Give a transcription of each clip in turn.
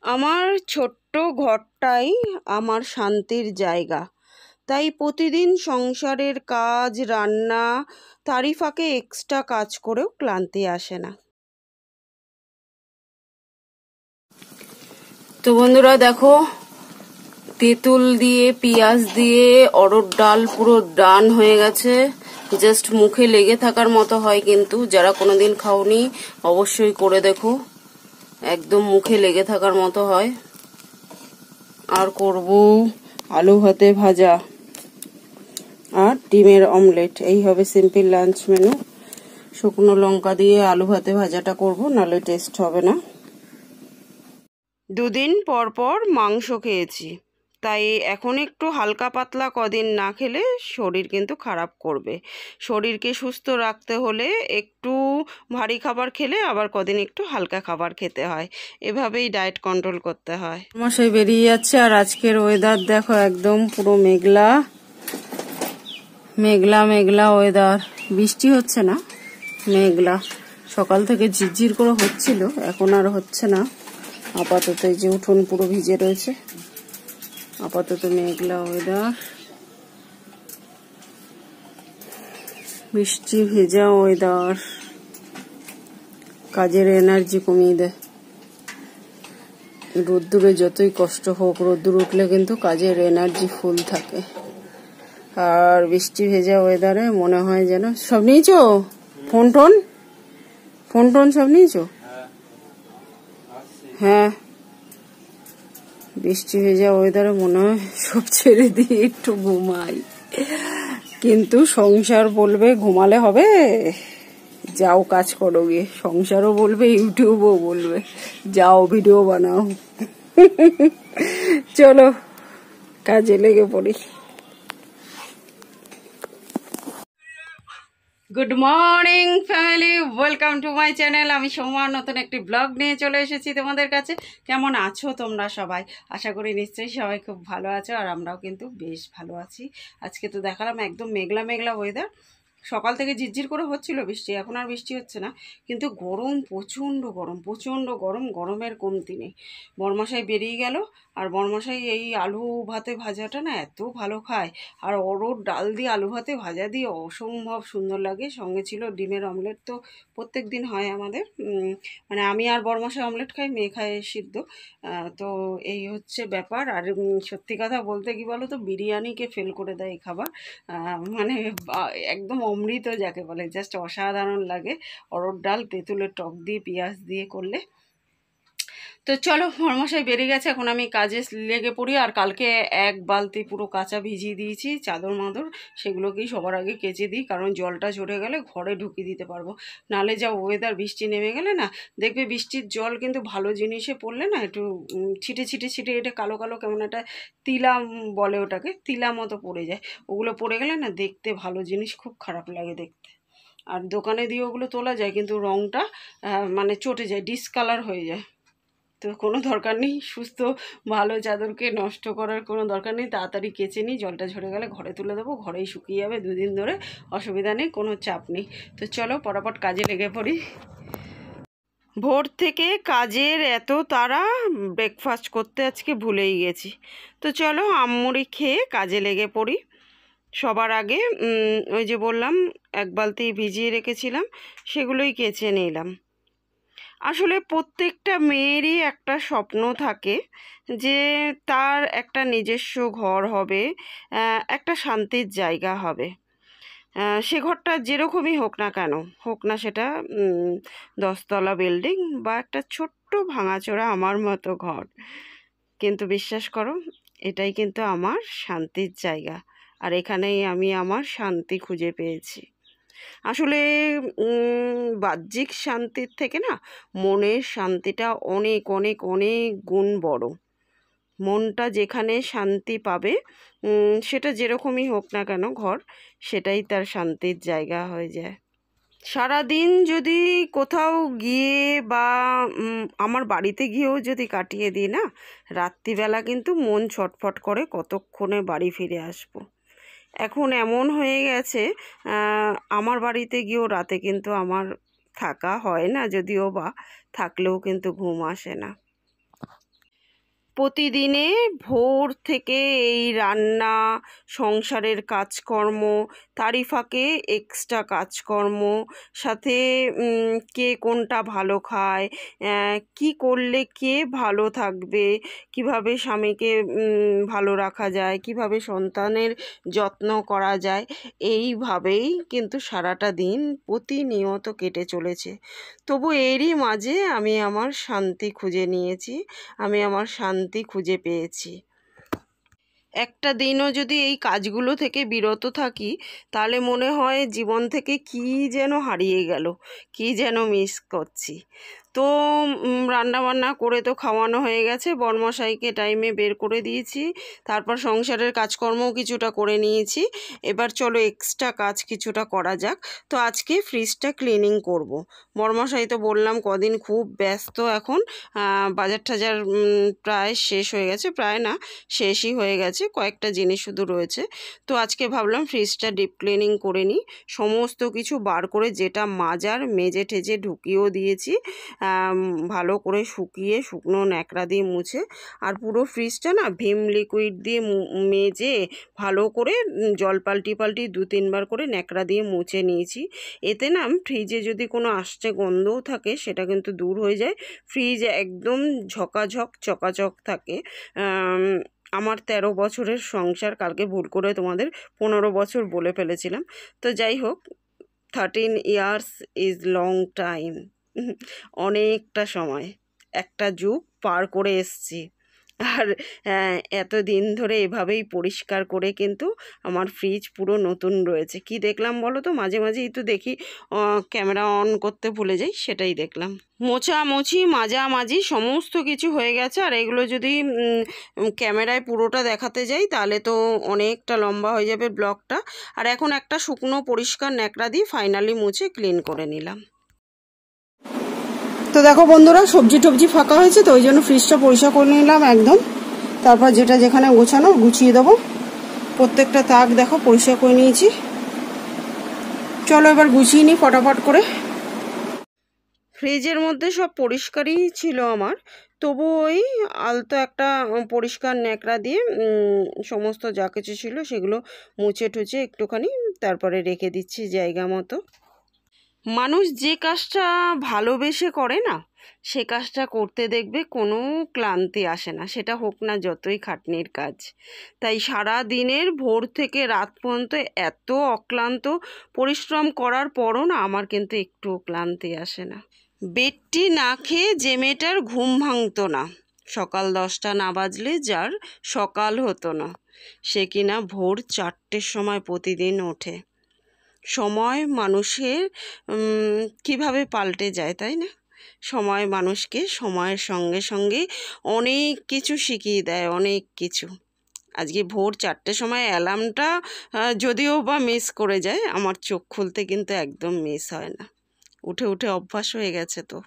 আমার ছোট্ট ঘরটাই আমার শান্তির জায়গা। তাই প্রতিদিন সংসারের কাজ, রান্না, তারই ফাঁকে এক্সট্রা কাজ করেও ক্লান্তি আসে না। তো বন্ধুরা দেখো, তেঁতুল দিয়ে পেঁয়াজ দিয়ে অরহর ডাল পুরো ডান হয়ে গেছে। জাস্ট মুখে লেগে থাকার মতো হয়, কিন্তু যারা কোনোদিন খাওনি অবশ্যই করে দেখো, একদম মুখে লেগে থাকার মতো হয়। আর করব আলু ভাতে ভাজা আর ডিমের অমলেট। এই হবে সিম্পল লাঞ্চ মেনু। শুকনো লঙ্কা দিয়ে আলু ভাতে ভাজাটা করব, নাহলে টেস্ট হবে না। দুদিন পর পর মাংস খেয়েছি, তাই এখন একটু হালকা পাতলা কদিন না খেলে শরীর কিন্তু খারাপ করবে। শরীরকে সুস্থ রাখতে হলে একটু ভারী খাবার খেলে আবার কদিন একটু হালকা খাবার খেতে হয়, এভাবেই ডায়েট কন্ট্রোল করতে হয়। মশাই বেরিয়ে যাচ্ছে। আর আজকের ওয়েদার দেখো, একদম পুরো মেঘলা মেঘলা মেঘলা ওয়েদার। বৃষ্টি হচ্ছে না, মেঘলা। সকাল থেকে ঝিরঝির করে হচ্ছিল, এখন আর হচ্ছে না আপাতত। এই যে উঠোন পুরো ভিজে রয়েছে। আপাতত মেঘলা ওয়েদার, বৃষ্টি ভেজা ওয়েদার কাজের এনার্জি কমিয়ে দেয়। রোদ্দুরে যতই কষ্ট হোক, রোদ্দুর উঠলে কিন্তু কাজের এনার্জি ফুল থাকে। আর বৃষ্টি ভেজা ওয়েদারে মনে হয় যেন সব নিয়েছো, ফোন টোন সব নিয়েছো? হ্যাঁ, বৃষ্টি ভেজা ওয়েদারে মনে হয় সব ছেড়ে দিয়ে একটু ঘুমাই, কিন্তু সংসার বলবে ঘুমালে হবে, যাও কাজ করো গিয়ে। সংসারও বলবে, ইউটিউবও বলবে, যাও ভিডিও বানাও। চলো কাজে লেগে পড়ি। Good morning family, welcome to my channel. আমি সোমবার নতুন একটি ব্লগ নিয়ে চলে এসেছি তোমাদের কাছে। কেমন আছো তোমরা সবাই? আশা করি নিশ্চয়ই সবাই খুব ভালো আছো, আর আমরাও কিন্তু বেশ ভালো আছি। আজকে তো দেখালাম একদম মেঘলা মেঘলা ওয়েদার। সকাল থেকে ঝিরঝির করে হচ্ছিল বৃষ্টি, এখন আর বৃষ্টি হচ্ছে না, কিন্তু গরম প্রচণ্ড গরম, প্রচণ্ড গরম, গরমের কমতি নেই। বরমশাই বেরিয়ে গেল, আর বরমশাই এই আলু ভাতে ভাজাটা না এত ভালো খায়, আর অরহর ডাল দিয়ে আলু ভাতে ভাজা দিয়ে অসম্ভব সুন্দর লাগে। সঙ্গে ছিল ডিমের অমলেট। তো প্রত্যেক দিন হয় আমাদের, মানে আমি আর বরমশাই অমলেট খাই, মেয়ে খায় সিদ্ধ। তো এই হচ্ছে ব্যাপার। আর সত্যি কথা বলতে কি বলো তো, বিরিয়ানিকে ফেল করে দেয় এই খাবার। মানে একদম অমৃত যাকে বলে, জাস্ট অসাধারণ লাগে। অরহর ডাল তেঁতুলের টক দিয়ে পেঁয়াজ দিয়ে করলে। তো চলো, বরমশাই বেরিয়ে গেছে, এখন আমি কাজে লেগে পড়ি। আর কালকে এক বালতি পুরো কাঁচা ভিজিয়ে দিয়েছি চাদর মাদর, সেগুলোকেই সবার আগে কেচে দিই, কারণ জলটা ঝরে গেলে ঘরে ঢুকিয়ে দিতে পারবো। নাহলে যা ওয়েদার, বৃষ্টি নেমে গেলে না দেখবে বৃষ্টির জল কিন্তু ভালো জিনিসে পড়লে না একটু ছিটে ছিটে ছিটে, এটা কালো কালো কেমন একটা তিলা বলে, ওটাকে তিলা মতো পড়ে যায়। ওগুলো পড়ে গেলে না দেখতে ভালো জিনিস খুব খারাপ লাগে দেখতে। আর দোকানে দিয়ে ওগুলো তোলা যায়, কিন্তু রঙটা মানে চটে যায়, ডিসকালার হয়ে যায়। তো কোনো দরকার নেই, সুস্থ ভালো চাদরকে নষ্ট করার কোনো দরকার নেই। তাড়াতাড়ি কেচে নিই, জলটা ঝরে গেলে ঘরে তুলে দেবো, ঘরেই শুকিয়ে যাবে দুদিন ধরে, অসুবিধা নেই, কোনো চাপ নেই। তো চলো পটাপট কাজে লেগে পড়ি। ভোর থেকে কাজের এত তাড়া, ব্রেকফাস্ট করতে আজকে ভুলেই গেছি। তো চলো আমমুড়ি খেয়ে কাজে লেগে পড়ি। সবার আগে ওই যে বললাম এক বালতি ভিজিয়ে রেখেছিলাম, সেগুলোই কেচে নিলাম। আসলে প্রত্যেকটা মেয়েরই একটা স্বপ্ন থাকে যে তার একটা নিজস্ব ঘর হবে, একটা শান্তির জায়গা হবে। সে ঘরটা যেরকমই হোক না কেন, হোক না সেটা 10তলা বিল্ডিং বা একটা ছোট্ট ভাঙাচোরা আমার মতো ঘর, কিন্তু বিশ্বাস করো এটাই কিন্তু আমার শান্তির জায়গা। আর এখানেই আমি আমার শান্তি খুঁজে পেয়েছি। আসলে বাহ্যিক শান্তির থেকে না মনের শান্তিটা অনেক অনেক অনেক গুণ বড়। মনটা যেখানে শান্তি পাবে, সেটা যেরকমই হোক না কেন ঘর, সেটাই তার শান্তির জায়গা হয়ে যায়। সারাদিন যদি কোথাও গিয়ে বা আমার বাড়িতে গিয়েও যদি কাটিয়ে দিই না, রাত্রিবেলা কিন্তু মন ছটফট করে কতক্ষণে বাড়ি ফিরে আসবো। এখন এমন হয়ে গেছে, আমার বাড়িতে গিয়েও রাতে কিন্তু আমার থাকা হয় না, যদিও বা থাকলেও কিন্তু ঘুম আসে না। প্রতিদিনে ভোর থেকে এই রান্না, সংসারের কাজকর্ম, তারই ফাঁকে এক্সট্রা কাজকর্ম, সাথে কে কোনটা ভালো খায়, কি করলে কে ভালো থাকবে, কিভাবে স্বামীকে ভালো রাখা যায়, কিভাবে সন্তানের যত্ন করা যায়, এইভাবেই কিন্তু সারাটা দিন প্রতিনিয়ত কেটে চলেছে। তবু এরই মাঝে আমি আমার শান্তি খুঁজে নিয়েছি, আমি আমার শান্তি খুঁজে পেয়েছি। একটা দিনও যদি এই কাজগুলো থেকে বিরত থাকি তাহলে মনে হয় জীবন থেকে কী যেন হারিয়ে গেল, কী যেন মিস করছি। তো রান্নাবান্না করে তো খাওয়ানো হয়ে গেছে, বরমশাইকে টাইমে বের করে দিয়েছি, তারপর সংসারের কাজকর্মও কিছুটা করে নিয়েছি। এবার চলো এক্সট্রা কাজ কিছুটা করা যাক। তো আজকে ফ্রিজটা ক্লিনিং করব। বরমশাই তো বললাম কদিন খুব ব্যস্ত এখন, বাজার টাজার প্রায় শেষ হয়ে গেছে, প্রায় না শেষই হয়ে গেছে, কয়েকটা জিনিস শুধু রয়েছে। তো আজকে ভাবলাম ফ্রিজটা ডিপ ক্লিনিং করে নিই, সমস্ত কিছু বার করে যেটা মাজার মেজে ঠেজে ঢুকিয়েও দিয়েছি, ভালো করে শুকিয়ে শুকনো ন্যাকড়া দিয়ে মুছে, আর পুরো ফ্রিজটা না ভিম লিকুইড দিয়ে মেজে ভালো করে জল পাল্টি 2-3 বার করে ন্যাকড়া দিয়ে মুছে নিয়েছি। এতে না ফ্রিজে যদি কোনো আষ্টে গন্ধও থাকে সেটা কিন্তু দূর হয়ে যায়, ফ্রিজ একদম ঝকাঝক চকাচক থাকে। আমার 13 বছরের সংসার, কালকে ভুল করে তোমাদের 15 বছর বলে ফেলেছিলাম। তো যাই হোক, 13 ইয়ার্স ইজ লং টাইম, অনেকটা সময়, একটা যুগ পার করে এসছি। আর এতদিন ধরে এভাবেই পরিষ্কার করে কিন্তু আমার ফ্রিজ পুরো নতুন রয়েছে। কি দেখলাম বলো তো, মাঝে মাঝেই তো দেখি ক্যামেরা অন করতে ভুলে যাই, সেটাই দেখলাম। মোছামুছি মাজামাজি সমস্ত কিছু হয়ে গেছে, আর এগুলো যদি ক্যামেরায় পুরোটা দেখাতে যাই তাহলে তো অনেকটা লম্বা হয়ে যাবে ব্লগটা। আর এখন একটা শুকনো পরিষ্কার ন্যাকড়া দিয়ে ফাইনালি মুছে ক্লিন করে নিলাম। তো দেখো বন্ধুরা, সবজি টবজি ফাঁকা হয়েছে, তো ওই জন্য ফ্রিজটা পরিষ্কার করে নিলাম একদম। তারপর যেটা যেখানে গোছানো গুছিয়ে দেবো, প্রত্যেকটা তাক দেখো পরিষ্কার করে নিয়েছি। চলো এবার গুছিয়ে নিই ফটাফট করে। ফ্রিজের মধ্যে সব পরিষ্কারই ছিল আমার, তবু ওই আলতো একটা পরিষ্কার ন্যাকড়া দিয়ে সমস্ত যা কিছু ছিল সেগুলো মুছে টুছে একটুখানি তারপরে রেখে দিচ্ছি জায়গা মতো। মানুষ যে কাজটা ভালোবেসে করে না, সে কাজটা করতে দেখবে কোনো ক্লান্তি আসে না, সেটা হোক না যতই খাটনির কাজ। তাই সারা দিনের ভোর থেকে রাত পর্যন্ত এত অক্লান্ত পরিশ্রম করার পরও না আমার কিন্তু একটু ক্লান্তি আসে না। বেডটি না খেয়ে যে মেয়েটার ঘুম ভাঙতো না, সকাল 10টা না বাজলে যার সকাল হতো না, সে কিনা ভোর 4টের সময় প্রতিদিন ওঠে। সময় মানুষের কিভাবে পাল্টে যায়, তাই না? সময় মানুষকে সময়ের সঙ্গে সঙ্গে অনেক কিছু শিখিয়ে দেয়, অনেক কিছু। আজকে ভোর 4টের সময় অ্যালার্মটা যদিও বা মিস করে যায়, আমার চোখ খুলতে কিন্তু একদম মিস হয় না, উঠে উঠে অভ্যাস হয়ে গেছে। তো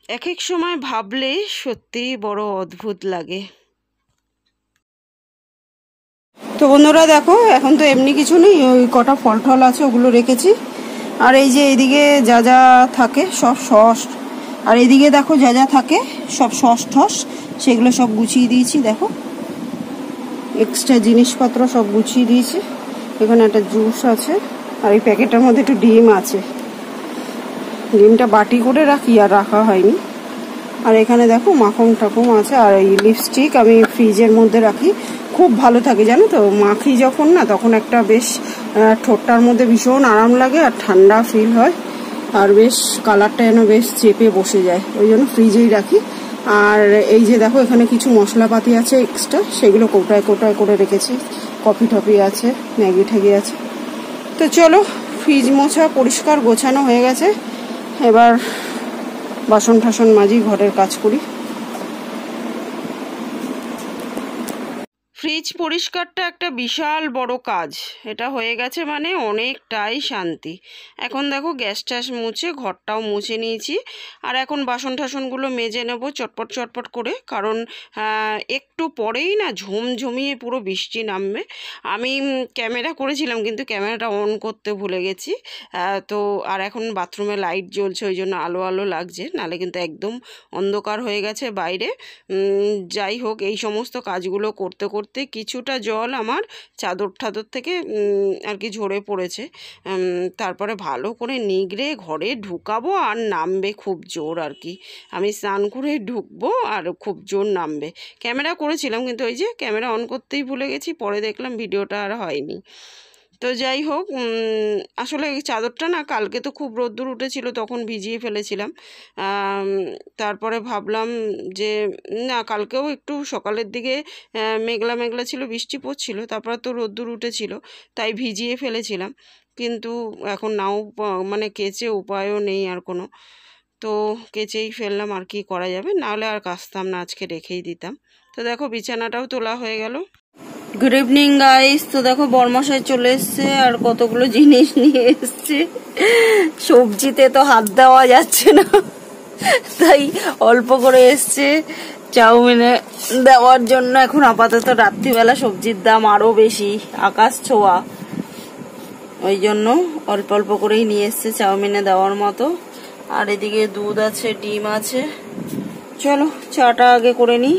এক এক সময় ভাবলে সত্যিই বড় অদ্ভুত লাগে। তো বন্ধুরা দেখো, এখন তো এমনি কিছু নেই, ওই কটা ফল টল আছে ওগুলো রেখেছি। আর এই যে এইদিকে যা যা থাকে সব সস, আর এইদিকে দেখো যা যা থাকে সব সস ঠস, সেগুলো সব গুছিয়ে দিয়েছি। দেখো এক্সট্রা জিনিসপত্র সব গুছিয়ে দিয়েছি। এখানে একটা জুস আছে, আর এই প্যাকেটের মধ্যে একটু ডিম আছে, ডিমটা বাটি করে রাখি আর রাখা হয়নি। আর এখানে দেখো মাখন টাকুম আছে, আর এই লিপস্টিক আমি ফ্রিজের মধ্যে রাখি, খুব ভালো থাকে জানো তো। মাখি যখন না তখন একটা বেশ ঠোঁটটার মধ্যে ভীষণ আরাম লাগে আর ঠান্ডা ফিল হয়, আর বেশ কালারটা যেন বেশ চেপে বসে যায়, ওই জন্য ফ্রিজেই রাখি। আর এই যে দেখো এখানে কিছু মশলাপাতি আছে এক্সট্রা, সেগুলো কোটায় কোটায় করে রেখেছি, কফি টফি আছে, ম্যাগি ঠ্যাগি আছে। তো চলো, ফ্রিজ মোছা পরিষ্কার গোছানো হয়ে গেছে, এবার বাসন ঠাসন মাজি, ঘরের কাজ করি। ফ্রিজ পরিষ্কারটা একটা বিশাল বড় কাজ, এটা হয়ে গেছে মানে অনেকটাই শান্তি। এখন দেখো গ্যাস ট্যাস মুছে ঘরটাও মুছে নিয়েছি, আর এখন বাসন টাসনগুলো মেজে নেব চটপট চটপট করে, কারণ একটু পরেই না ঝমঝমিয়ে পুরো বৃষ্টি নামবে। আমি ক্যামেরা করেছিলাম কিন্তু ক্যামেরাটা অন করতে ভুলে গেছি, তো আর এখন বাথরুমে লাইট জ্বলছে ওই জন্য আলো আলো লাগছে, নাহলে কিন্তু একদম অন্ধকার হয়ে গেছে বাইরে। যাই হোক, এই সমস্ত কাজগুলো করতে করতে কিছুটা জল আমার চাদর ঠাদর থেকে আর কি ঝরে পড়েছে। তারপরে ভালো করে নিগড়ে ঘরে ঢুকাবো আর নামবে খুব জোর আর কি। আমি স্নান করে ঢুকবো আর খুব জোর নামবে। ক্যামেরা করেছিলাম কিন্তু ওই যে ক্যামেরা অন করতেই ভুলে গেছি, পরে দেখলাম ভিডিওটা আর হয়নি। তো যাই হোক, আসলে এই চাদরটা না কালকে তো খুব রোদ্দুর উঠেছিল, তখন ভিজিয়ে ফেলেছিলাম। তারপরে ভাবলাম যে না, কালকেও একটু সকালের দিকে মেঘলা মেঘলা ছিল, বৃষ্টি পড়ছিল, তারপরে তো রোদ্দুর উঠেছিল, তাই ভিজিয়ে ফেলেছিলাম। কিন্তু এখন নাও মানে কেচে উপায়ও নেই আর কোনো, তো কেচেই ফেললাম, আর কি করা যাবে, নাহলে আর কাচতাম না, আজকে রেখেই দিতাম। তো দেখো বিছানাটাও তোলা হয়ে গেল। Good evening guys. তো দেখো বরমশাই চলে এসছে আর কতগুলো জিনিস নিয়ে এসছে। সবজিতে তো হাত দেওয়া যাচ্ছে না, তাই অল্প করে এসছে চাউমিনে দেওয়ার জন্য। এখন আপাতত রাত্রিবেলা সবজির দাম আরো বেশি, আকাশ ছোঁয়া, ওই জন্য অল্প অল্প করেই নিয়ে এসছে চাউমিনে দেওয়ার মতো। আর এদিকে দুধ আছে, ডিম আছে। চলো চাটা আগে করে নিই।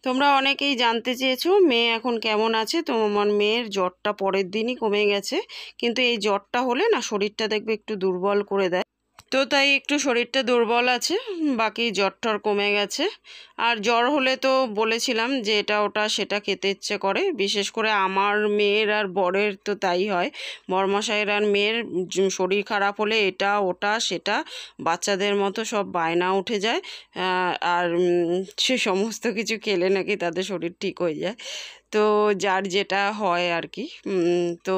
তোমরা অনেকেই জানতে চেয়েছো মেয়ে এখন কেমন আছে। তো আমার মেয়ের জ্বরটা পরের দিনই কমে গেছে, কিন্তু এই জ্বরটা হলে না শরীরটা দেখবে একটু দুর্বল করে দেয়, তো তাই একটু শরীরটা দুর্বল আছে, বাকি জ্বর টর কমে গেছে। আর জ্বর হলে তো বলেছিলাম যে এটা ওটা সেটা খেতে ইচ্ছে করে, বিশেষ করে আমার মেয়ের আর বরের তো তাই হয়। বরমশাইয়ের আর মেয়ের শরীর খারাপ হলে এটা ওটা সেটা বাচ্চাদের মতো সব বায়না উঠে যায়, আর সে সমস্ত কিছু খেলে নাকি তাদের শরীর ঠিক হয়ে যায়। তো যার যেটা হয় আর কি। তো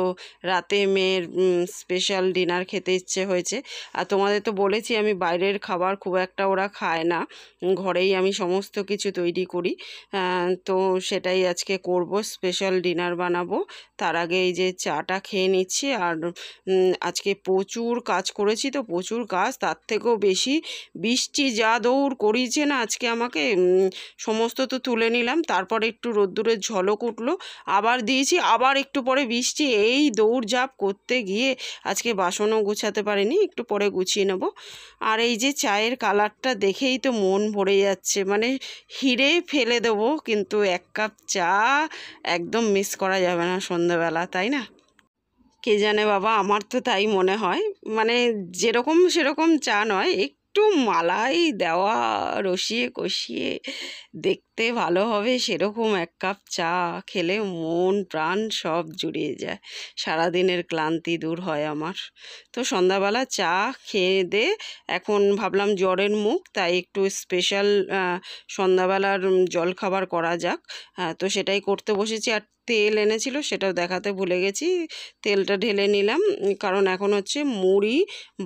রাতে মেয়ের স্পেশাল ডিনার খেতে ইচ্ছে হয়েছে। আর তোমাদের তো বলেছি আমি বাইরের খাবার খুব একটা ওরা খায় না, ঘরেই আমি সমস্ত কিছু তৈরি করি। তো সেটাই আজকে করব, স্পেশাল ডিনার বানাবো। তার আগে এই যে চাটা খেয়ে নিচ্ছি। আর আজকে প্রচুর কাজ করেছি, তো প্রচুর কাজ, তার থেকেও বেশি বৃষ্টি যা দৌড় করিয়েছে না আজকে আমাকে, সমস্ত তো তুলে নিলাম, তারপরে একটু রোদ্দুরের ঝলক উঠলো, আবার দিয়েছি, আবার একটু পরে বৃষ্টি, এই দৌড়ঝাঁপ করতে গিয়ে আজকে বাসনও গুছাতে পারিনি, একটু পরে গুছিয়ে নেব। আর এই যে চায়ের কালারটা দেখেই তো মন ভরে যাচ্ছে, মানে হিরে ফেলে দেবো, কিন্তু এক কাপ চা একদম মিস করা যাবে না সন্ধ্যাবেলা, তাই না? কে জানে বাবা, আমার তো তাই মনে হয়। মানে যেরকম সেরকম চা নয়, একটু মালাই দেওয়া, রসিয়ে কষিয়ে দেখতে ভালো হবে সেরকম এক কাপ চা খেলে মন প্রাণ সব জুড়িয়ে যায়, সারাদিনের ক্লান্তি দূর হয় আমার। তো সন্ধ্যাবেলা চা খেয়ে দে এখন ভাবলাম জ্বরের মুখ, তাই একটু স্পেশাল সন্ধ্যাবেলার জলখাবার করা যাক। তো সেটাই করতে বসেছি। আর তেল এনেছিল সেটাও দেখাতে ভুলে গেছি, তেলটা ঢেলে নিলাম, কারণ এখন হচ্ছে মুড়ি,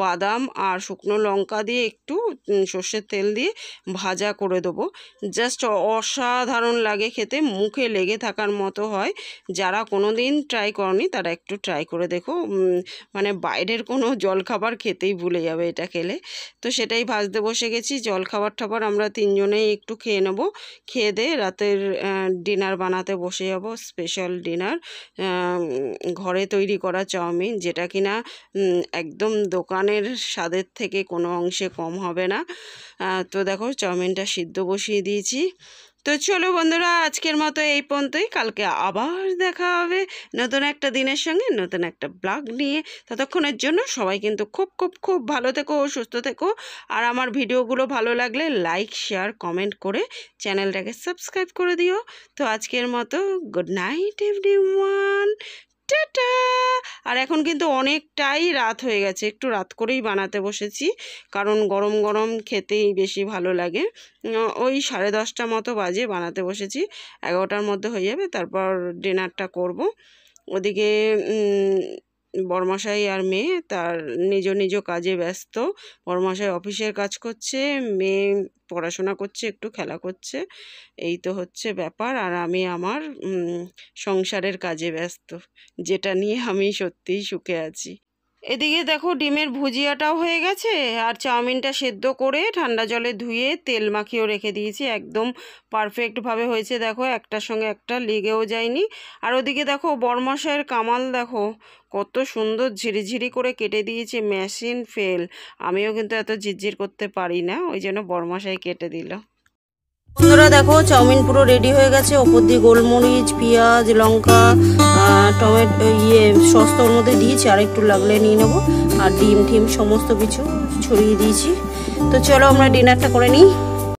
বাদাম আর শুকনো লঙ্কা দিয়ে একটু সর্ষের তেল দিয়ে ভাজা করে দেবো। জাস্ট অসাধারণ লাগে খেতে, মুখে লেগে থাকার মতো হয়। যারা কোনো দিন ট্রাই করনি তারা একটু ট্রাই করে দেখো, মানে বাইরের কোনো জলখাবার খেতেই ভুলে যাবে এটা খেলে। তো সেটাই ভাজতে বসে গেছি। জলখাবার টাবার আমরা তিনজনেই একটু খেয়ে নেবো, খেয়ে দিয়ে রাতের ডিনার বানাতে বসে যাবো, স্পেশাল ডিনার। ঘরে তৈরি করা চাউমিন, যেটা কিনা একদম দোকানের স্বাদের থেকে কোনো অংশে কম হবে না। তো দেখো চাউমিনটা সিদ্ধ বসিয়ে দিয়েছি। তো চলো বন্ধুরা, আজকের মতো এই পর্যন্তই। কালকে আবার দেখা হবে নতুন একটা দিনের সঙ্গে, নতুন একটা ব্লগ নিয়ে। ততক্ষণের জন্য সবাই কিন্তু খুব খুব খুব ভালো থেকো, সুস্থ থেকো। আর আমার ভিডিওগুলো ভালো লাগলে লাইক, শেয়ার, কমেন্ট করে চ্যানেলটাকে সাবস্ক্রাইব করে দিও। তো আজকের মতো গুড নাইট এভরিওয়ান, টাটা। আর এখন কিন্তু অনেকটাই রাত হয়ে গেছে, একটু রাত করেই বানাতে বসেছি, কারণ গরম গরম খেতেই বেশি ভালো লাগে। ওই 10:30 মতো বাজে বানাতে বসেছি, 11টার মধ্যে হয়ে যাবে, তারপর ডিনারটা করব। ওদিকে বরমশাই আর মেয়ে তার নিজ নিজ কাজে ব্যস্ত। বরমশাই অফিসের কাজ করছে, মেয়ে পড়াশোনা করছে, একটু খেলা করছে। এই তো হচ্ছে ব্যাপার। আর আমি আমার সংসারের কাজে ব্যস্ত, যেটা নিয়ে আমি সত্যিই সুখে আছি। এদিকে দেখো ডিমের ভুজিয়াটাও হয়ে গেছে, আর চাউমিনটা সেদ্ধ করে ঠান্ডা জলে ধুয়ে তেল মাখিয়েও রেখে দিয়েছি। একদম পারফেক্টভাবে হয়েছে, দেখো একটার সঙ্গে একটা লেগেও যায়নি। আর ওদিকে দেখো বরমশাইয়ের কামাল দেখো কত সুন্দর ঝিরিঝিরি করে কেটে দিয়েছে, মেশিন ফেল। আমিও কিন্তু এত ঝিরঝির করতে পারি না, ওই জন্য বরমশাই কেটে দিল। বন্ধুরা দেখো চাউমিন পুরো রেডি হয়ে গেছে। ওপর দিয়ে গোলমরিচ, পেঁয়াজ, লঙ্কা, টমেটো সস তো ওর মধ্যে দিয়েছি, আর একটু লাগলে নিয়ে নেবো। আর ডিম টিম সমস্ত কিছু ছড়িয়ে দিয়েছি। তো চলো আমরা ডিনারটা করে নিই।